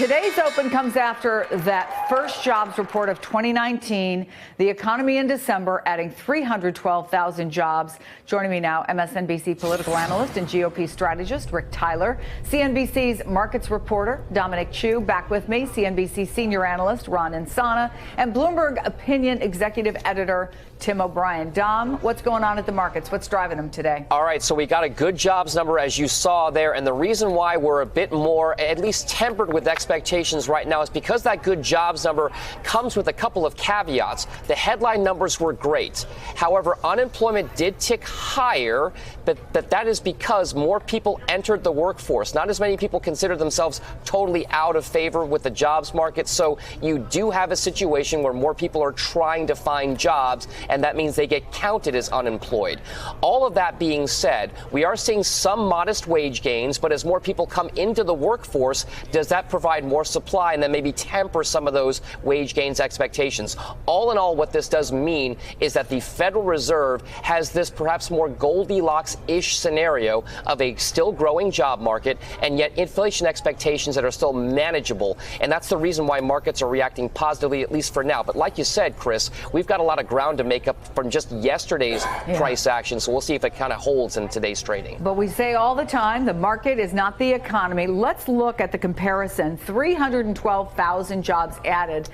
Today's open comes after that first jobs report of 2019. The economy in December adding 312,000 jobs. Joining me now, MSNBC political analyst and GOP strategist Rick Tyler, CNBC's markets reporter Dominic Chu, back with me, CNBC senior analyst Ron Insana, and Bloomberg opinion executive editor Tim O'Brien. Dom, what's going on at the markets? What's driving them today? All right, so we got a good jobs number, as you saw there, and the reason why we're a bit more, at least tempered with expectations right now, is because that good jobs number comes with a couple of caveats. The headline numbers were great. However, unemployment did tick higher, but that is because more people entered the workforce. Not as many people consider themselves totally out of favor with the jobs market, so you do have a situation where more people are trying to find jobs, and that means they get counted as unemployed. All of that being said, we are seeing some modest wage gains, but as more people come into the workforce, does that provide more supply and then maybe temper some of those wage gains expectations? All in all, what this does mean is that the Federal Reserve has this perhaps more Goldilocks-ish scenario of a still growing job market and yet inflation expectations that are still manageable. And that's the reason why markets are reacting positively, at least for now. But like you said, Chris, we've got a lot of ground to make up from just yesterday's price action. So we'll see if it kind of holds in today's trading. But we say all the time, the market is not the economy. Let's look at the comparison. 312,000 jobs added.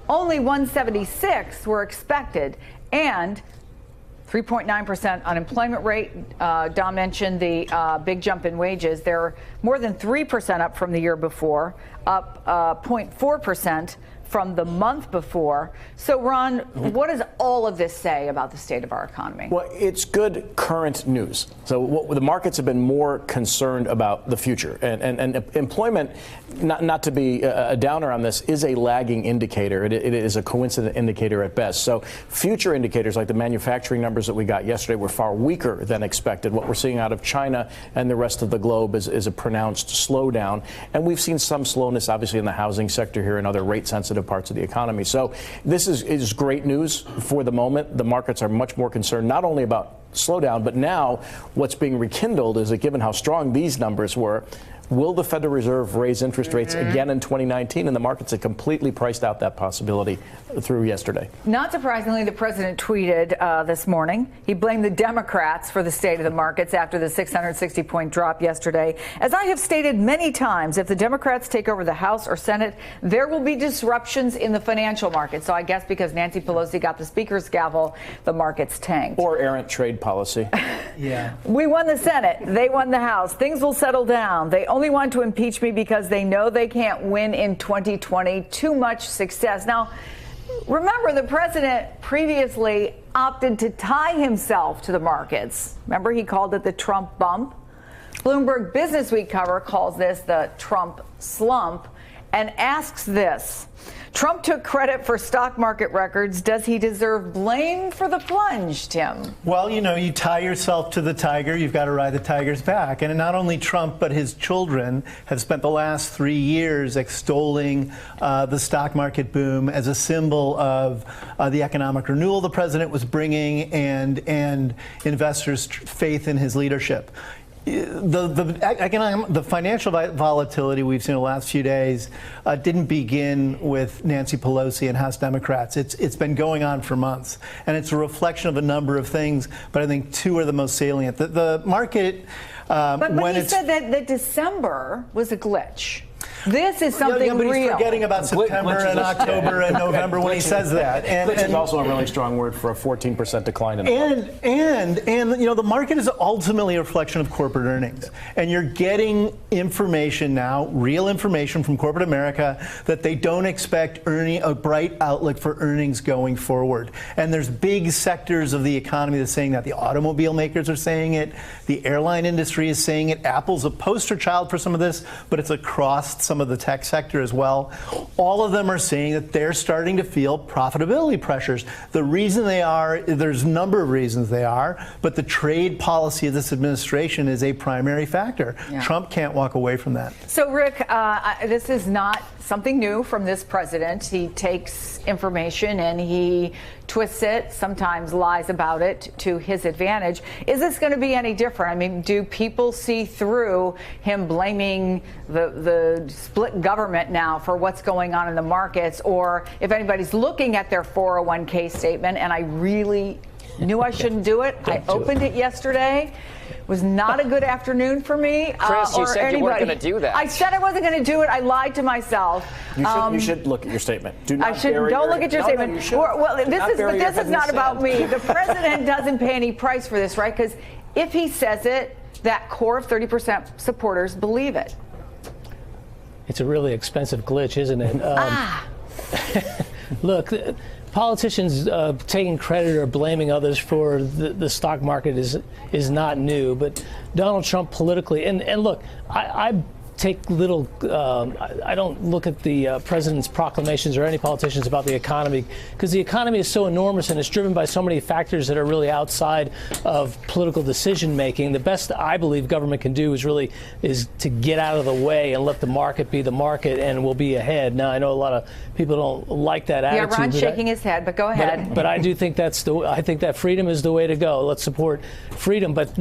Only 176 were expected. And 3.9% unemployment rate. Dom mentioned the big jump in wages. They're more than 3% up from the year before, up 0.4% from the month before. So, Ron, what does all of this say about the state of our economy? Well, it's good current news. So the markets have been more concerned about the future. And employment, not to be a downer on this, is a lagging indicator. It is a coincident indicator at best. So future indicators like the manufacturing numbers that we got yesterday were far weaker than expected. What we're seeing out of China and the rest of the globe is a pronounced slowdown. And we've seen some slowness, obviously, in the housing sector here and other rate-sensitive parts of the economy. So this is great news for the moment. The markets are much more concerned not only about slowdown, but now what's being rekindled is that given how strong these numbers were, will the Federal Reserve raise interest rates again in 2019? And the markets have completely priced out that possibility through yesterday. Not surprisingly, the president tweeted this morning. He blamed the Democrats for the state of the markets after the 660-point drop yesterday. As I have stated many times, if the Democrats take over the House or Senate, there will be disruptions in the financial market. So I guess because Nancy Pelosi got the speaker's gavel, the markets tanked. Or errant trade policy. Yeah. We won the Senate. They won the House. Things will settle down. They only want to impeach me because they know they can't win in 2020. Too much success. Now, remember, the president previously opted to tie himself to the markets. Remember, he called it the Trump bump. Bloomberg Businessweek cover calls this the Trump slump and asks this. Trump took credit for stock market records. Does he deserve blame for the plunge, Tim? Well, you know, you tie yourself to the tiger, you've got to ride the tiger's back. And not only Trump, but his children have spent the last 3 years extolling the stock market boom as a symbol of the economic renewal the president was bringing and investors' faith in his leadership. The financial volatility we've seen in the last few days didn't begin with Nancy Pelosi and House Democrats. It's been going on for months, and it's a reflection of a number of things, but I think two are the most salient. The market, but he said that December was a glitch. This is something but real. He's forgetting about September and October and November when he says that. And it's also a really strong word for a 14% decline in the market. And you know, the market is ultimately a reflection of corporate earnings. And you're getting information now, real information from corporate America, that they don't expect a bright outlook for earnings going forward. And there's big sectors of the economy that's saying that. The automobile makers are saying it. The airline industry is saying it. Apple's a poster child for some of this, but it's across some of the tech sector as well. All of them are saying that they're starting to feel profitability pressures. The reason they are, there's a number of reasons they are, but the trade policy of this administration is a primary factor. Yeah. Trump can't walk away from that. So, Rick, this is not something new from this president. He takes information and he twists it, sometimes lies about it to his advantage. Is this going to be any different? I mean, do people see through him blaming the split government now for what's going on in the markets? Or if anybody's looking at their 401k statement, and I really knew I shouldn't do it. I opened it yesterday. It was not a good afternoon for me. Chris, you or said anybody. you weren't going to do that. I said I wasn't going to do it. I lied to myself. You should look at your statement. Do not I should bury don't your- look at your No, statement. No, you should. Well, Do not bury your this head is in not the about sand. me. The president doesn't pay any price for this, right? Because if he says it, that core of 30% supporters believe it. It's a really expensive glitch, isn't it? Look, politicians taking credit or blaming others for the stock market is not new. But Donald Trump politically, and look, I take little, I don't look at the president's proclamations or any politicians about the economy, because the economy is so enormous and it's driven by so many factors that are really outside of political decision making. The best I believe government can do is to get out of the way and let the market be the market, and we'll be ahead. Now, I know a lot of people don't like that Yeah, attitude. Ron's shaking his head, but go ahead. But I do think I think that freedom is the way to go. Let's support freedom. But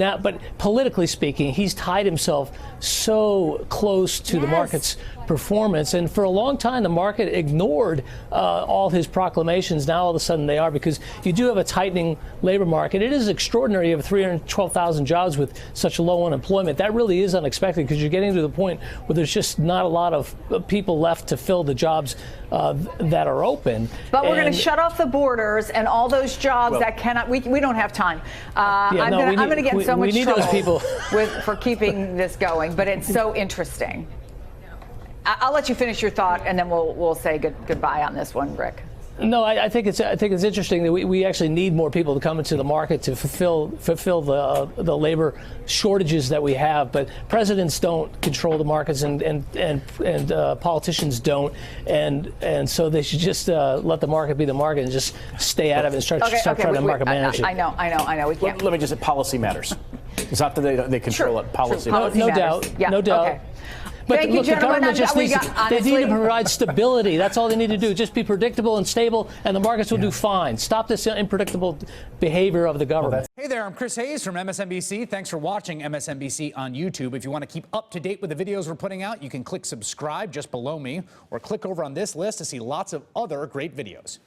politically speaking, he's tied himself so close to the market's performance, and for a long time the market ignored all his proclamations. Now all of a sudden they are, because you do have a tightening labor market. It is extraordinary. You have 312,000 jobs with such low unemployment. That really is unexpected, because you're getting to the point where there's just not a lot of people left to fill the jobs that are open. But we're going to shut off the borders and all those jobs that cannot. We don't have time. I'm going to get in so much trouble those people. for keeping this going. But it's so interesting. I'll let you finish your thought, and then we'll say goodbye on this one, Rick. No, I think it's interesting that we actually need more people to come into the market to fulfill the labor shortages that we have. But presidents don't control the markets, and politicians don't, and so they should just let the market be the market and just stay out of it and start trying to market manage it. I know. We can't. Let me just say, policy matters. It's not that they control it. Policy matters. Policy No matters. doubt. Yeah, No doubt. okay. But Thank you, look, the gentlemen. government just needs they need to honestly- provide stability. That's all they need to do. Just be predictable and stable, and the markets will do fine. Stop this unpredictable behavior of the government. Hey there, I'm Chris Hayes from MSNBC. Thanks for watching MSNBC on YouTube. If you want to keep up to date with the videos we're putting out, you can click subscribe just below me, or click over on this list to see lots of other great videos.